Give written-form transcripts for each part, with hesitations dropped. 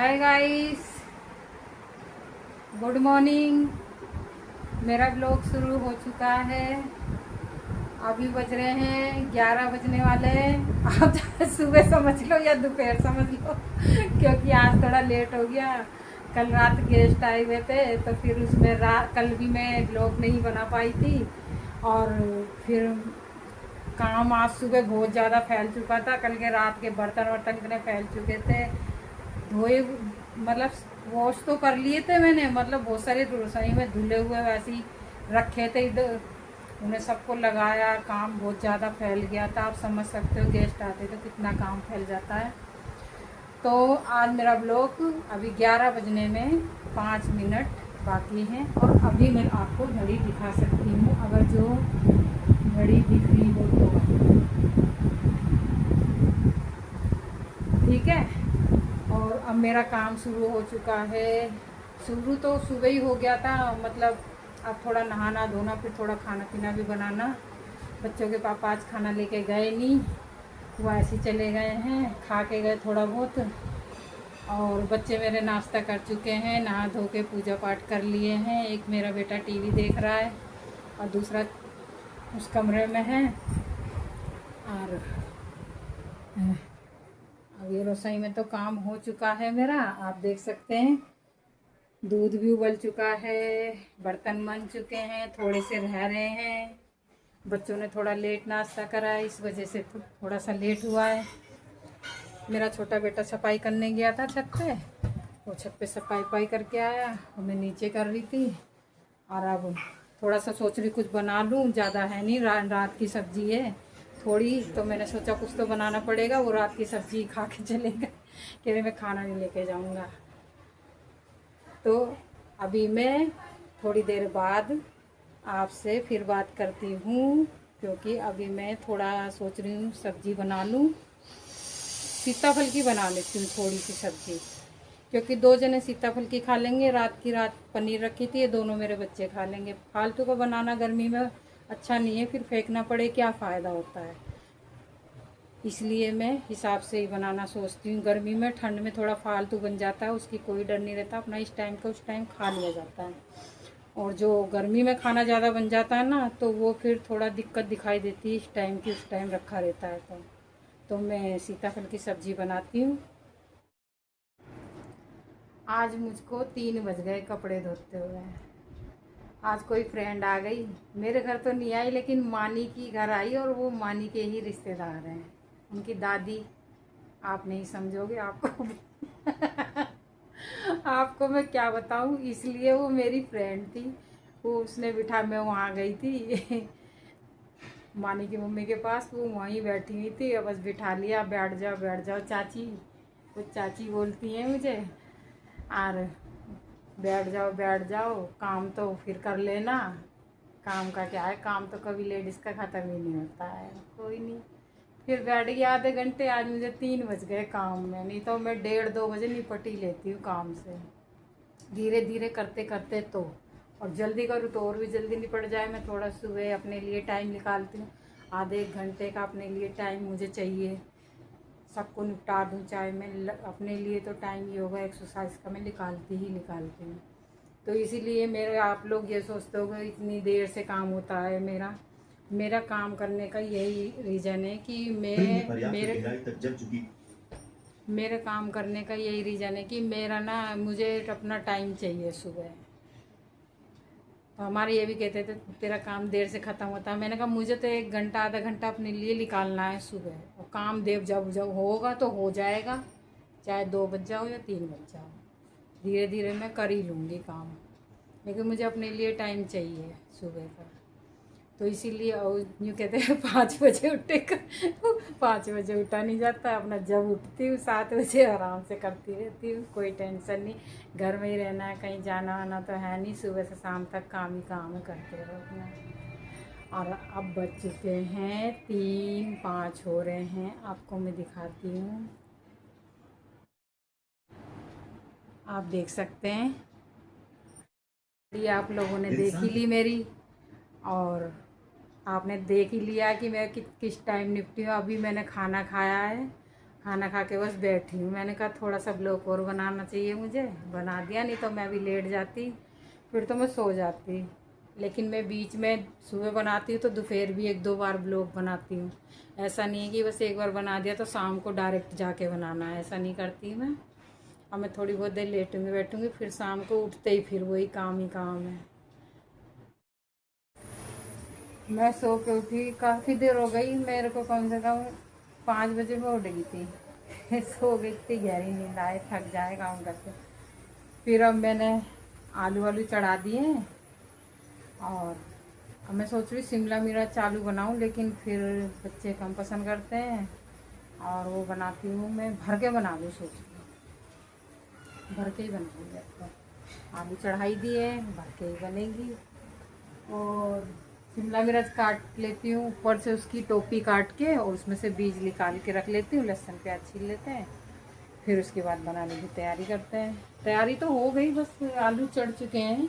Hi guys, good morning. मेरा blog शुरू हो चुका है। अभी बज रहे हैं 11 बजने वाले हैं। आप चाहे सुबह समझ लो या दोपहर समझ लो क्योंकि आज थोड़ा लेट हो गया। कल रात गेस्ट आए हुए थे तो फिर उसमें कल भी मैं ब्लॉग नहीं बना पाई थी। और फिर काम आज सुबह बहुत ज़्यादा फैल चुका था। कल के रात के बर्तन वर्तन इतने फैल चुके थे, धोए मतलब वॉश तो कर लिए थे मैंने, मतलब बहुत सारे रसोई में धुले हुए वैसे ही रखे थे इधर, उन्हें सबको लगाया। काम बहुत ज़्यादा फैल गया था। आप समझ सकते हो गेस्ट आते तो कितना काम फैल जाता है। तो आज मेरा ब्लॉग अभी 11 बजने में 5 मिनट बाकी हैं और अभी मैं आपको घड़ी दिखा सकती हूँ, अगर जो घड़ी दिख रही हो तो ठीक है। और अब मेरा काम शुरू हो चुका है। शुरू तो सुबह ही हो गया था, मतलब अब थोड़ा नहाना धोना, फिर थोड़ा खाना पीना भी बनाना। बच्चों के पापा आज खाना लेके गए नहीं, वो ऐसे चले गए हैं, खा के गए थोड़ा बहुत। और बच्चे मेरे नाश्ता कर चुके हैं, नहा धो के पूजा पाठ कर लिए हैं। एक मेरा बेटा टीवी देख रहा है और दूसरा उस कमरे में है। और अब ये रसोई में तो काम हो चुका है मेरा, आप देख सकते हैं। दूध भी उबल चुका है, बर्तन बन चुके हैं, थोड़े से रह रहे हैं। बच्चों ने थोड़ा लेट नाश्ता करा है, इस वजह से थोड़ा सा लेट हुआ है। मेरा छोटा बेटा सफाई करने गया था छत पे, वो छत पे सफाई पाई करके आया और मैं नीचे कर रही थी। और अब थोड़ा सा सोच रही कुछ बना लूँ, ज़्यादा है नहीं, रात की सब्जी है थोड़ी, तो मैंने सोचा कुछ तो बनाना पड़ेगा। वो रात की सब्जी खा के चलेगा, कह रहे मैं खाना नहीं लेके जाऊँगा। तो अभी मैं थोड़ी देर बाद आपसे फिर बात करती हूँ, क्योंकि अभी मैं थोड़ा सोच रही हूँ सब्जी बना लूँ। सीताफल की बना लेती हूँ थोड़ी सी सब्जी, क्योंकि 2 जने सीताफल की खा लेंगे। रात पनीर रखी थी, ये दोनों मेरे बच्चे खा लेंगे। फालतू का बनाना गर्मी में अच्छा नहीं है, फिर फेंकना पड़े क्या फ़ायदा होता है। इसलिए मैं हिसाब से ही बनाना सोचती हूँ। गर्मी में, ठंड में थोड़ा फालतू बन जाता है, उसकी कोई डर नहीं रहता, अपना इस टाइम का उस टाइम खा लिया जाता है। और जो गर्मी में खाना ज़्यादा बन जाता है ना, तो वो फिर थोड़ा दिक्कत दिखाई देती है, इस टाइम की उस टाइम रखा रहता है। तो मैं सीताफल की सब्ज़ी बनाती हूँ। आज मुझको 3 बज गए कपड़े धोते हुए। आज कोई फ्रेंड आ गई, मेरे घर तो नहीं आई लेकिन मानी की घर आई, और वो मानी के ही रिश्तेदार हैं, उनकी दादी। आप नहीं समझोगे, आपको आपको मैं क्या बताऊं, इसलिए वो मेरी फ्रेंड थी। वो उसने बिठा, मैं वहाँ गई थी मानी की मम्मी के पास, वो वहीं बैठी हुई थी, बस बिठा लिया, बैठ जाओ चाची। वो चाची बोलती हैं मुझे, और बैठ जाओ, काम तो फिर कर लेना। काम का क्या है, काम तो कभी लेडीज़ का ख़त्म ही नहीं होता है। कोई नहीं, फिर बैठ गई आधे घंटे। आज मुझे 3 बज गए काम में, नहीं तो मैं 1:30-2 बजे निपट ही लेती हूँ काम से, धीरे धीरे करते करते तो। और जल्दी करूँ तो और भी जल्दी निपट जाए। मैं थोड़ा सुबह अपने लिए टाइम निकालती हूँ, आधे 1 घंटे का अपने लिए टाइम मुझे चाहिए। सबको निपटा दूँ, चाहे मैं अपने लिए तो टाइम योगा एक्सरसाइज का मैं निकालती हूँ। तो इसीलिए मेरे, आप लोग ये सोचते हो कि इतनी देर से काम होता है। मेरा काम करने का यही रीज़न है कि मेरे काम करने का यही रीज़न है कि मेरा ना, मुझे अपना टाइम चाहिए सुबह। तो हमारे ये भी कहते थे तेरा काम देर से ख़त्म होता है। मैंने कहा मुझे तो 1 घंटा आधा घंटा अपने लिए निकालना है सुबह, और काम देव जब होगा तो हो जाएगा, चाहे 2 बज जाओ या 3 बज जाओ, धीरे धीरे मैं कर ही लूँगी काम। लेकिन मुझे अपने लिए टाइम चाहिए सुबह का। तो इसीलिए यूँ कहते हैं 5 बजे उठे कर 5 बजे उठा नहीं जाता। अपना जब उठती हूँ 7 बजे आराम से करती रहती हूँ, कोई टेंशन नहीं। घर में ही रहना है, कहीं जाना आना तो है नहीं, सुबह से शाम तक काम ही काम करते रहो अपना। और अब बज चुके हैं 3-5 हो रहे हैं, आपको मैं दिखाती हूँ, आप देख सकते हैं। ये आप लोगों ने देख ही ली मेरी, और आपने देख ही लिया कि मैं किस टाइम निपटी हूँ। अभी मैंने खाना खाया है खाना खा के बस बैठी हूँ। मैंने कहा थोड़ा सा ब्लॉग और बनाना चाहिए मुझे, बना दिया, नहीं तो मैं भी लेट जाती, फिर तो मैं सो जाती। लेकिन मैं बीच में सुबह बनाती हूँ तो दोपहर भी 1-2 बार ब्लॉग बनाती हूँ। ऐसा नहीं है कि बस एक बार बना दिया तो शाम को डायरेक्ट जाके बनाना है, ऐसा नहीं करती मैं। अब मैं थोड़ी बहुत देर लेटूँगी बैठूँगी, फिर शाम को उठते ही फिर वही काम ही काम है। मैं सो के उठी, काफ़ी देर हो गई मेरे को, कम से कम 5 बजे में उठ गई थी। सो गई, इतनी गहरी नींद आए, थक जाए काम करके। फिर अब मैंने आलू वालू चढ़ा दिए और अब मैं सोच रही शिमला मिर्च आलू बनाऊं, लेकिन फिर बच्चे कम पसंद करते हैं और वो बनाती हूँ मैं भर के बना लूँ, सोच रही भर के ही बनाऊँगी। अब तो आलू चढ़ाई दिए, भर के ही बनेगी। और शिमला मिर्च काट लेती हूँ, ऊपर से उसकी टोपी काट के और उसमें से बीज निकाल के रख लेती हूँ, लहसुन प्याज छील लेते हैं, फिर उसके बाद बनाने की तैयारी करते हैं। तैयारी तो हो गई, बस आलू चढ़ चुके हैं,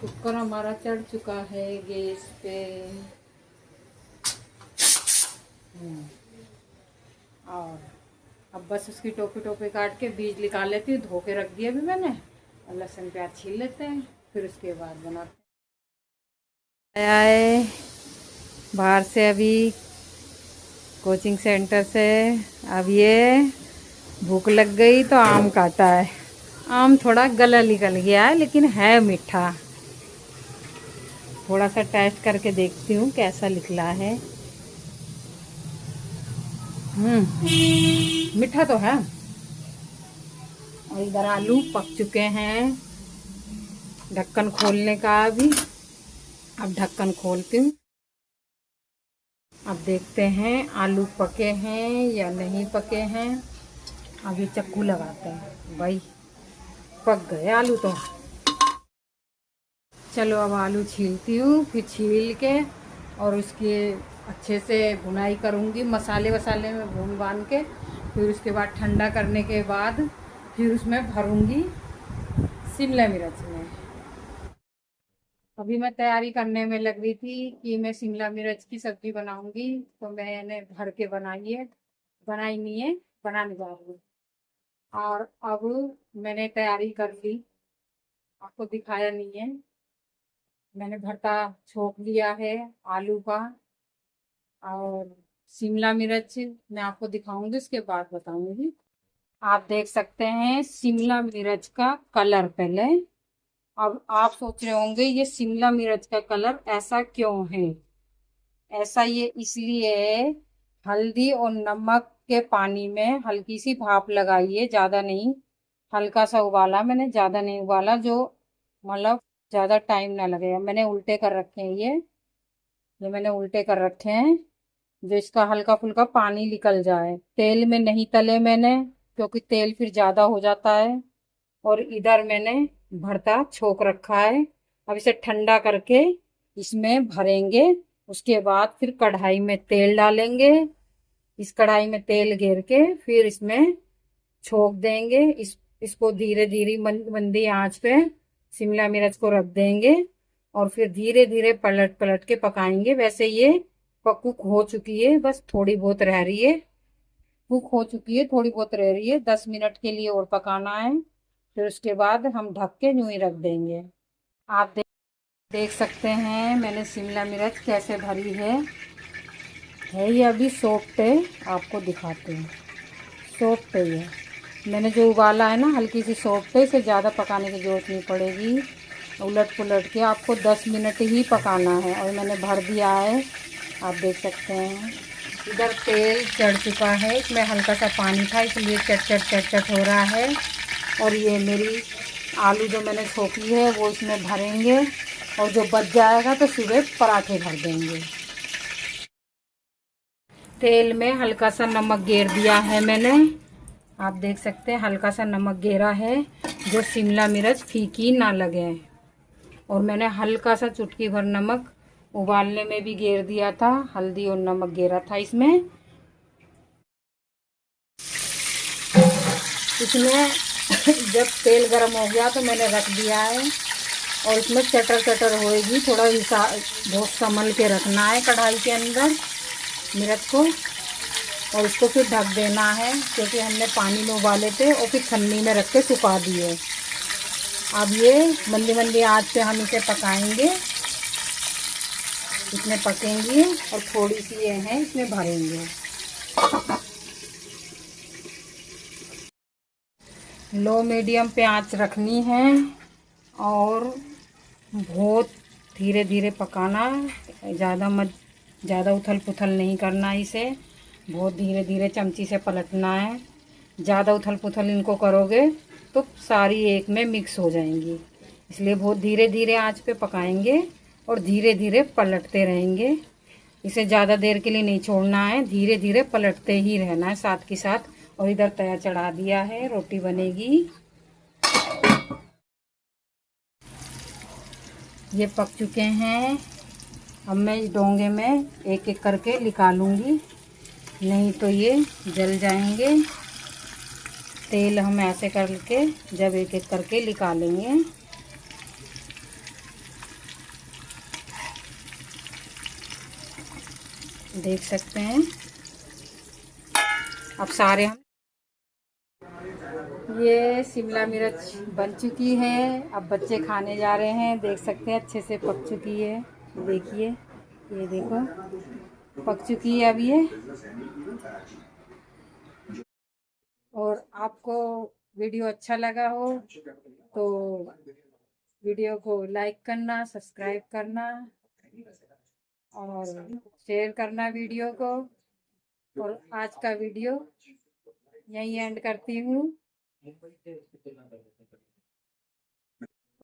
कुकर हमारा चढ़ चुका है गैस पे। और अब बस उसकी टोपी टोपी काट के बीज निकाल लेती हूँ, धो के रख दिया अभी मैंने, और लहसुन प्याज छील लेते हैं, फिर उसके बाद बनाते हैं। आया है बाहर से अभी कोचिंग सेंटर से, अब ये भूख लग गई तो आम काटा है। आम थोड़ा गला निकल गया है लेकिन है मीठा, थोड़ा सा टेस्ट करके देखती हूँ कैसा निकला है। मीठा तो है। और इधर आलू पक चुके हैं, ढक्कन खोलने का अभी, अब ढक्कन खोलती हूँ। अब देखते हैं आलू पके हैं या नहीं पके हैं। अभी चक्कू लगाते हैं, भाई पक गए आलू तो। चलो अब आलू छीलती हूँ, फिर छील के और उसकी अच्छे से भुनाई करूँगी, मसाले वसाले में भून बान के, फिर उसके बाद ठंडा करने के बाद फिर उसमें भरूँगी शिमला मिर्च में। अभी मैं तैयारी करने में लग रही थी कि मैं शिमला मिर्च की सब्ज़ी बनाऊँगी, तो मैंने भर के बनाई है, बनाई नहीं है, बनाने जा रही हूँ। और अब मैंने तैयारी कर ली, आपको दिखाया नहीं है। मैंने भरता छोक लिया है आलू का, और शिमला मिर्च मैं आपको दिखाऊंगी, उसके बाद बताऊंगी। आप देख सकते हैं शिमला मिर्च का कलर पहले। अब आप सोच रहे होंगे ये शिमला मिर्च का कलर ऐसा क्यों है? ऐसा ये इसलिए है, हल्दी और नमक के पानी में हल्की सी भाप लगाइए, ज़्यादा नहीं, हल्का सा उबाला मैंने, ज़्यादा नहीं उबाला, जो मतलब ज़्यादा टाइम ना लगे। मैंने उल्टे कर रखे हैं ये मैंने उल्टे कर रखे हैं, जो इसका हल्का फुल्का पानी निकल जाए। तेल में नहीं तले मैंने, क्योंकि तेल फिर ज़्यादा हो जाता है। और इधर मैंने भरता छोक रखा है, अब इसे ठंडा करके इसमें भरेंगे। उसके बाद फिर कढ़ाई में तेल डालेंगे, इस कढ़ाई में तेल घेर के फिर इसमें छोक देंगे। इसको धीरे धीरे मंदी आंच पे शिमला मिर्च को रख देंगे और फिर धीरे धीरे पलट पलट के पकाएंगे। वैसे ये कुक हो चुकी है, बस थोड़ी बहुत रह रही है, कुक हो चुकी है, थोड़ी बहुत रह रही है, 10 मिनट के लिए और पकाना है। फिर उसके बाद हम ढक के यूं ही रख देंगे। आप देख सकते हैं मैंने शिमला मिर्च कैसे भरी है ये अभी सॉफ्ट है, आपको दिखाते हैं। सॉफ्ट है ये, मैंने जो उबाला है ना हल्की सी सॉफ्ट है, इसे ज़्यादा पकाने की ज़रूरत नहीं पड़ेगी। उलट पुलट के आपको 10 मिनट ही पकाना है, और मैंने भर दिया है, आप देख सकते हैं। इधर तेल चढ़ चुका है, इसमें हल्का सा पानी था इसलिए चट चट हो रहा है। और ये मेरी आलू जो मैंने छोकी है वो इसमें भरेंगे, और जो बच जाएगा तो सुबह पराठे भर देंगे। तेल में हल्का सा नमक गेर दिया है मैंने, आप देख सकते हैं हल्का सा नमक गेरा है, जो शिमला मिर्च फीकी ना लगे। और मैंने हल्का सा चुटकी भर नमक उबालने में भी गेर दिया था, हल्दी और नमक गेरा था इसमें। जब तेल गर्म हो गया तो मैंने रख दिया है, और इसमें चटर चटर होएगी, थोड़ा बहुत संभल के रखना है कढ़ाई के अंदर मिर्च को। और इसको फिर ढक देना है, क्योंकि हमने पानी में उबाले थे और फिर छन्नी में रख के सुखा दिए। अब ये मंदी मंदी आंच पे हम इसे पकाएंगे, इसमें पकेंगी और थोड़ी सी ये है इसमें भरेंगे। लो मीडियम पे आंच रखनी है और बहुत धीरे धीरे पकाना, ज़्यादा उथल पुथल नहीं करना इसे, बहुत धीरे धीरे चमची से पलटना है। ज़्यादा उथल पुथल इनको करोगे तो सारी एक में मिक्स हो जाएंगी, इसलिए बहुत धीरे धीरे आंच पे पकाएंगे और धीरे धीरे पलटते रहेंगे। इसे ज़्यादा देर के लिए नहीं छोड़ना है, धीरे धीरे पलटते ही रहना है साथ के साथ। और इधर तया चढ़ा दिया है, रोटी बनेगी। ये पक चुके हैं। अब मैं इस डोंगे में एक एक करके निकालूंगी, नहीं तो ये जल जाएंगे। तेल हम ऐसे करके जब एक एक करके निकालेंगे। देख सकते हैं अब सारे हम, ये शिमला मिर्च बन चुकी है। अब बच्चे खाने जा रहे हैं। देख सकते हैं अच्छे से पक चुकी है। देखिए, ये देखो पक चुकी है अब ये। और आपको वीडियो अच्छा लगा हो तो वीडियो को लाइक करना, सब्सक्राइब करना और शेयर करना वीडियो को। और आज का वीडियो यहीं एंड करती हूँ।